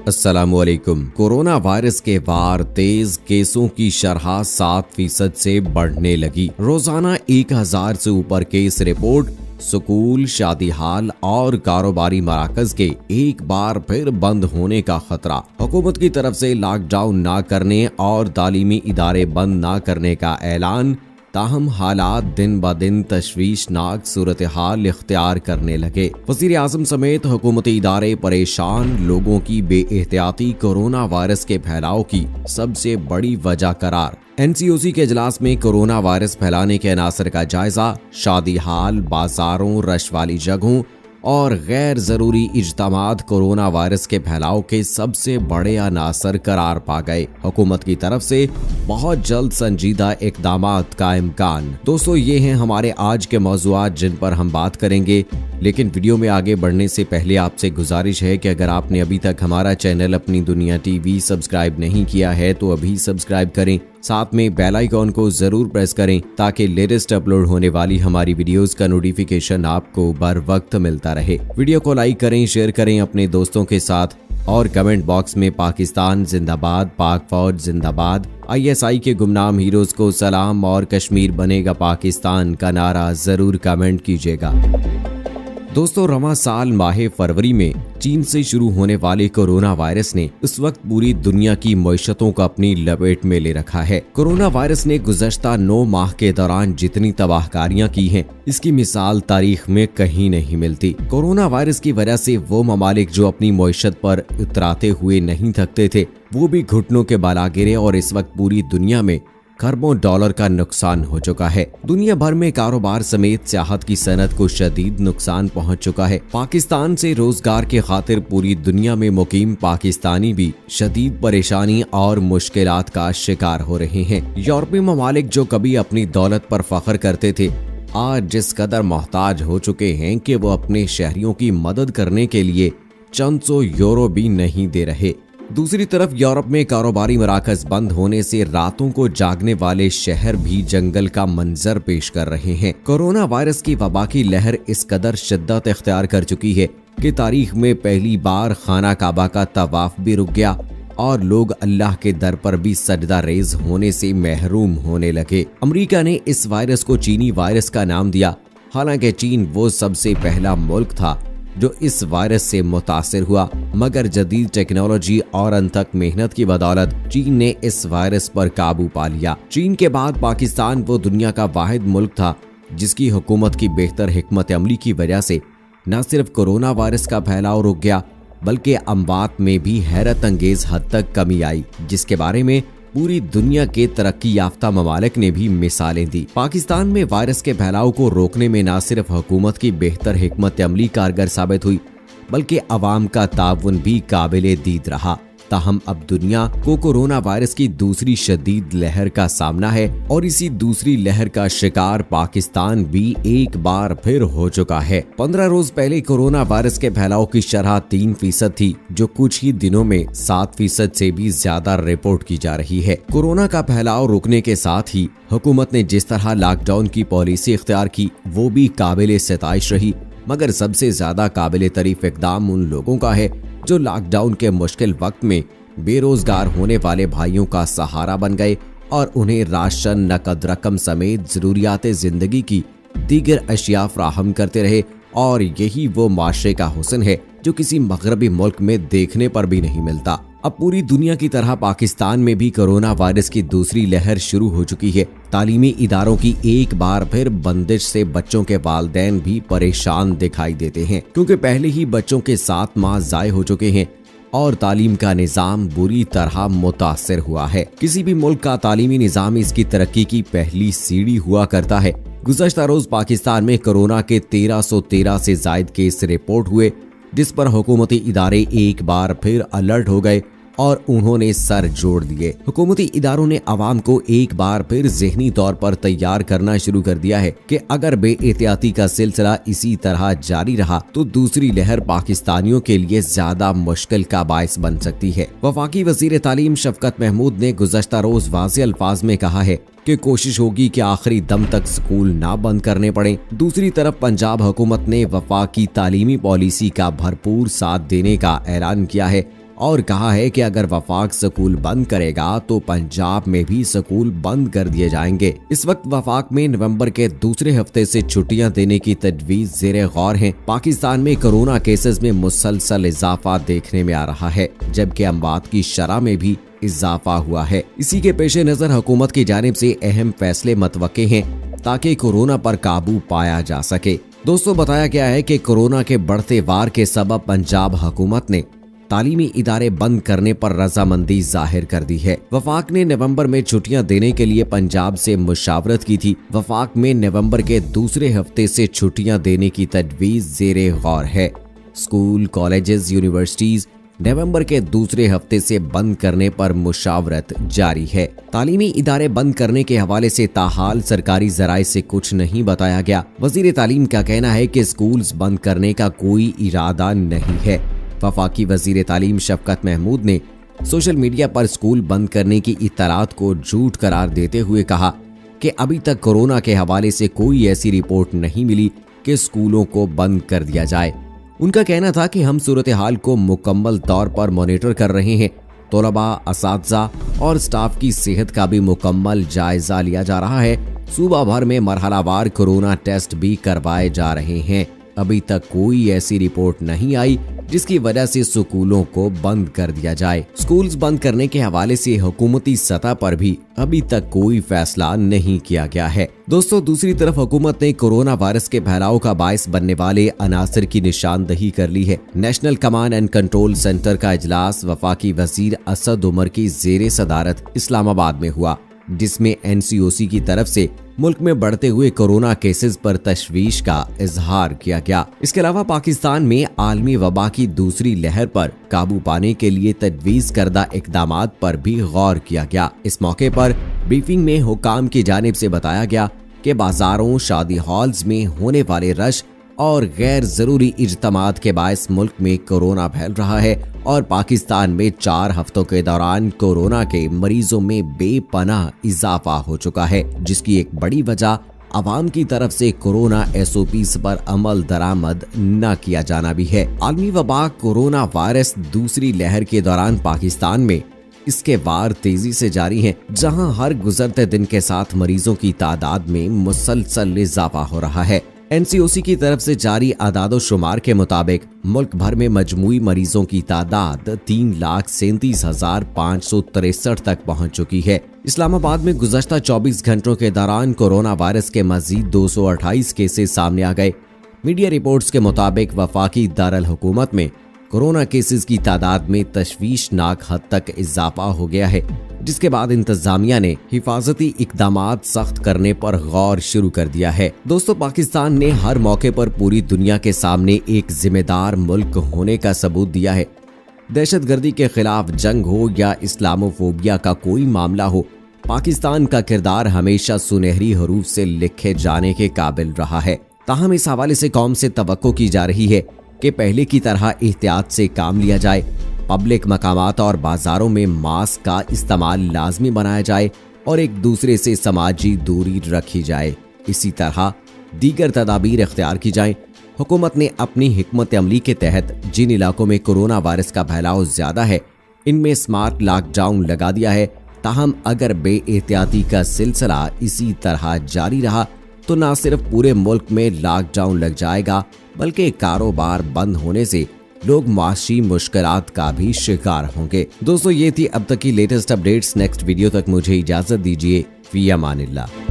अस्सलाम वालेकुम। Corona virus के वार तेज केसों की शरह 7% से बढ़ने लगी। रोजाना 1000 से ऊपर केस रिपोर्ट। स्कूल, शादी हाल और कारोबारी मराकज के एक बार फिर बंद होने का खतरा। हुकूमत की तरफ से लॉकडाउन ना करने और तालीमी इदारे बंद ना करने का ऐलान। ताहम हालात दिन ब दिन तशवीशनाक सूरत हाल इख्तियार करने लगे। वज़ीर आज़म समेत हुकूमती इदारे परेशान। लोगों की बेएहतियाती कोरोना वायरस के फैलाव की सबसे बड़ी वजह करार। NCOC के इजलास में कोरोना वायरस फैलाने के अनासर का जायजा। शादी हाल, बाजारों, रश वाली जगहों और गैर जरूरी इज्तिमात कोरोना वायरस के फैलाव के सबसे बड़े अनासर करार पा गए। हुकूमत की तरफ से बहुत जल्द संजीदा इक़दामात का इम्कान। दोस्तों, ये हैं हमारे आज के मौज़ूआत जिन पर हम बात करेंगे, लेकिन वीडियो में आगे बढ़ने से पहले आपसे गुजारिश है कि अगर आपने अभी तक हमारा चैनल अपनी दुनिया TV सब्सक्राइब नहीं किया है तो अभी सब्सक्राइब करें। साथ में बेल आइकॉन को जरूर प्रेस करें ताकि लेटेस्ट अपलोड होने वाली हमारी वीडियोस का नोटिफिकेशन आपको बर वक्त मिलता रहे। वीडियो को लाइक करें, शेयर करें अपने दोस्तों के साथ और कमेंट बॉक्स में पाकिस्तान जिंदाबाद, पाक फौज जिंदाबाद, ISI के गुमनाम हीरोज को सलाम और कश्मीर बनेगा पाकिस्तान का नारा जरूर कमेंट कीजिएगा। दोस्तों, रवां साल माह फरवरी में चीन से शुरू होने वाले कोरोना वायरस ने इस वक्त पूरी दुनिया की मईशतों को अपनी लपेट में ले रखा है। कोरोना वायरस ने गुज़श्ता 9 माह के दौरान जितनी तबाहकारियां की हैं, इसकी मिसाल तारीख में कहीं नहीं मिलती। कोरोना वायरस की वजह से वो ममालिक जो अपनी मईशत पर उतराते हुए नहीं थकते थे, वो भी घुटनों के बल आ गिरे और इस वक्त पूरी दुनिया में खरबों डॉलर का नुकसान हो चुका है। दुनिया भर में कारोबार समेत सियाहत की सनत को शदीद नुकसान पहुंच चुका है। पाकिस्तान से रोजगार के खातिर पूरी दुनिया में मुकीम पाकिस्तानी भी शदीद परेशानी और मुश्किलात का शिकार हो रहे हैं। यूरोपीय ममालिक जो कभी अपनी दौलत पर फख्र करते थे, आज जिस कदर मोहताज हो चुके हैं कि वो अपने शहरियों की मदद करने के लिए चंद सौ यूरो भी नहीं दे रहे। दूसरी तरफ यूरोप में कारोबारी मराकज बंद होने से रातों को जागने वाले शहर भी जंगल का मंजर पेश कर रहे हैं। कोरोना वायरस की वबा की लहर इस कदर शिद्दत इख्तियार कर चुकी है कि तारीख में पहली बार खाना काबा का तवाफ भी रुक गया और लोग अल्लाह के दर पर भी सजदा रेज होने से महरूम होने लगे। अमेरिका ने इस वायरस को चीनी वायरस का नाम दिया। हालांकि चीन वो सबसे पहला मुल्क था जो इस वायरस से मुतासिर हुआ, मगर जदीद टेक्नोलॉजी और अनथक मेहनत की बदौलत चीन ने इस वायरस पर काबू पा लिया। चीन के बाद पाकिस्तान वो दुनिया का वाहिद मुल्क था जिसकी हुकूमत की बेहतर हिकमत अमली की वजह से न सिर्फ कोरोना वायरस का फैलाव रुक गया, बल्कि अमवात में भी हैरत अंगेज हद तक कमी आई, जिसके बारे में पूरी दुनिया के तरक्की याफ्ता ममालिक ने भी मिसालें दी। पाकिस्तान में वायरस के फैलाव को रोकने में न सिर्फ हुकूमत की बेहतर हिकमत अमली कारगर साबित हुई, बल्कि अवाम का ताउन भी काबिले दीद रहा। ताहम अब दुनिया को कोरोना वायरस की दूसरी शदीद लहर का सामना है और इसी दूसरी लहर का शिकार पाकिस्तान भी एक बार फिर हो चुका है। 15 रोज पहले कोरोना वायरस के फैलाव की शरह 3% थी, जो कुछ ही दिनों में 7% से भी ज्यादा रिपोर्ट की जा रही है। कोरोना का फैलाव रुकने के साथ ही हुकूमत ने जिस तरह लॉकडाउन की पॉलिसी इख्तियार की, वो भी काबिले सिताइश रही, मगर सबसे ज्यादा काबिले तारीफ इक़दाम उन लोगों का है जो लॉकडाउन के मुश्किल वक्त में बेरोजगार होने वाले भाइयों का सहारा बन गए और उन्हें राशन, नकद रकम समेत जरूरियात जिंदगी की दीगर अशिया फराहम करते रहे। और यही वो माशरे का हुस्न है जो किसी मगरबी मुल्क में देखने पर भी नहीं मिलता। अब पूरी दुनिया की तरह पाकिस्तान में भी कोरोना वायरस की दूसरी लहर शुरू हो चुकी है। तालीमी इदारों की एक बार फिर बंदिश से बच्चों के वालिदैन भी परेशान दिखाई देते हैं, क्योंकि पहले ही बच्चों के 7 माह ज़ाय हो चुके हैं और तालीम का निज़ाम बुरी तरह मुतासिर हुआ है। किसी भी मुल्क का तालीमी निज़ाम इसकी तरक्की की पहली सीढ़ी हुआ करता है। गुज़श्ता रोज पाकिस्तान में कोरोना के 1313 से जायद केस रिपोर्ट हुए, जिस पर हुकूमती इदारे एक बार फिर अलर्ट हो गए और उन्होंने सर जोड़ दिए। हुकूमती इदारों ने आवाम को एक बार फिर ज़हनी तौर पर तैयार करना शुरू कर दिया है कि अगर बेएहतियाती का सिलसिला इसी तरह जारी रहा तो दूसरी लहर पाकिस्तानियों के लिए ज्यादा मुश्किल का बायस बन सकती है। वफाकी वज़ीर तालीम शफकत महमूद ने गुज़श्ता रोज वाज़े अल्फाज में कहा है कि कोशिश होगी कि आखिरी दम तक स्कूल ना बंद करने पड़े। दूसरी तरफ पंजाब हुकूमत ने वफाकी तालीमी पॉलिसी का भरपूर साथ देने का ऐलान किया है اور کہا ہے کہ اگر وفاق سکول بند کرے گا تو پنجاب میں بھی سکول بند کر دیے جائیں گے۔ اس وقت وفاق میں نومبر کے دوسرے ہفتے سے چھٹیاں دینے کی تجویز زیر غور ہے۔ پاکستان میں کورونا کیسز میں مسلسل اضافہ دیکھنے میں آ رہا ہے، جبکہ اموات کی شرح میں بھی اضافہ ہوا ہے۔ اسی کے پیش نظر حکومت کی جانب سے اہم فیصلے متوقع ہیں تاکہ کورونا پر قابو پایا جا سکے۔ دوستو، بتایا گیا ہے کہ کورونا کے بڑھتے وار کے سبب پنجاب حکومت نے تعلیمی ادارے بند کرنے پر رضامندی ظاہر کر دی ہے۔ وفاق نے نومبر میں چھٹیاں دینے کے لیے پنجاب سے مشاورت کی تھی۔ وفاق میں نومبر کے دوسرے ہفتے سے چھٹیاں دینے کی تجویز زیر غور ہے۔ اسکول، کالجز، یونیورسٹیز نومبر کے دوسرے ہفتے سے بند کرنے پر مشاورت جاری ہے۔ تعلیمی ادارے بند کرنے کے حوالے سے تاحال سرکاری ذرائع سے کچھ نہیں بتایا گیا۔ وزیر تعلیم کا کہنا ہے کہ اسکولز بند کرنے کا کوئی ارادہ نہیں ہے۔ وفاقی وزیر تعلیم شفقت محمود نے سوشل میڈیا پر اسکول بند کرنے کی اطلاعات کو جھوٹ قرار دیتے ہوئے کہا کہ ابھی تک کورونا کے حوالے سے کوئی ایسی رپورٹ نہیں ملی کہ اسکولوں کو بند کر دیا جائے۔ ان کا کہنا تھا کہ ہم صورتحال کو مکمل طور پر مانیٹر کر رہے ہیں۔ طلباء، اساتذہ اور اسٹاف کی صحت کا بھی مکمل جائزہ لیا جا رہا ہے۔ صوبہ بھر میں مرحلہ وار کورونا ٹیسٹ بھی کروائے جا رہے ہیں۔ ابھی تک کوئی ایسی رپورٹ نہیں آئی جس کی وجہ سے سکولوں کو بند کر دیا جائے۔ سکولز بند کرنے کے حوالے سے حکومتی سطح پر بھی ابھی تک کوئی فیصلہ نہیں کیا گیا ہے۔ دوستو، دوسری طرف حکومت نے کورونا وائرس کے پھیلاؤ کا باعث بننے والے عناصر کی نشاندہی کر لی ہے۔ National command and control centre کا اجلاس وفاقی وزیر اسد عمر کی زیر صدارت اسلام آباد میں ہوا، جس میں NCOC کی طرف سے ملک میں بڑھتے ہوئے کورونا کیسز پر تشویش کا اظہار کیا گیا۔ اس کے علاوہ پاکستان میں عالمی وبا کی دوسری لہر پر قابو پانے کے لیے تجویز کردہ اقدامات پر بھی غور کیا گیا۔ اس موقع پر بریفنگ میں حکام کی جانب سے بتایا گیا کہ بازاروں، شادی ہالز میں ہونے والے رش اور غیر ضروری اجتماعات کے باعث ملک میں کورونا پھیل رہا ہے اور پاکستان میں 4 ہفتوں کے دوران کورونا کے مریضوں میں بے پناہ اضافہ ہو چکا ہے، جس کی ایک بڑی وجہ عوام کی طرف سے کورونا SOPs پر عمل درآمد نہ کیا جانا بھی ہے۔ عالمی وبا کورونا وائرس دوسری لہر کے دوران پاکستان میں اس کے وار تیزی سے جاری ہیں، جہاں ہر گزرتے دن کے ساتھ مریضوں کی تعداد میں مسلسل اضافہ ہو رہا ہے۔ NCOC کی طرف سے جاری اعداد و شمار کے مطابق ملک بھر میں مجموعی مریضوں کی تعداد 3,37,563 تک پہنچ چکی ہے۔ اسلام آباد میں گزشتہ 24 گھنٹوں کے دوران کورونا وائرس کے مزید 228 کیسز سامنے آ گئے۔ میڈیا رپورٹس کے مطابق وفاقی دارالحکومت میں کورونا کیسز کی تعداد میں تشویشناک حد تک اضافہ ہو گیا ہے، جس کے بعد انتظامیہ نے حفاظتی اقدامات سخت کرنے پر غور شروع کر دیا ہے۔ دوستو، پاکستان نے ہر موقع پر پوری دنیا کے سامنے ایک ذمہ دار ملک ہونے کا ثبوت دیا ہے۔ دہشت گردی کے خلاف جنگ ہو یا اسلاموفوبیا کا کوئی معاملہ ہو، پاکستان کا کردار ہمیشہ سنہری حروف سے لکھے جانے کے قابل رہا ہے۔ تاہم اس حوالے سے قوم سے توقع کی جا رہی ہے کہ پہلے کی طرح احتیاط سے کام لیا جائے، پبلک مقامات اور بازاروں میں ماسک کا استعمال لازمی بنایا جائے اور ایک دوسرے سے سماجی دوری رکھی جائے۔ اسی طرح دیگر تدابیر اختیار کی جائیں۔ حکومت نے اپنی حکمت عملی کے تحت جن علاقوں میں کورونا وائرس کا پھیلاؤ زیادہ ہے، ان میں اسمارٹ لاک ڈاؤن لگا دیا ہے۔ تاہم اگر بے احتیاطی کا سلسلہ اسی طرح جاری رہا تو نہ صرف پورے ملک میں لاک ڈاؤن لگ جائے گا، بلکہ کاروبار بند ہونے سے لوگ معاشی مشکلات کا بھی شکار ہوں گے۔ دوستو، یہ تھی اب تک کی لیٹسٹ اپڈیٹس۔ نیکسٹ ویڈیو تک مجھے اجازت دیجیے۔ فی امان اللہ۔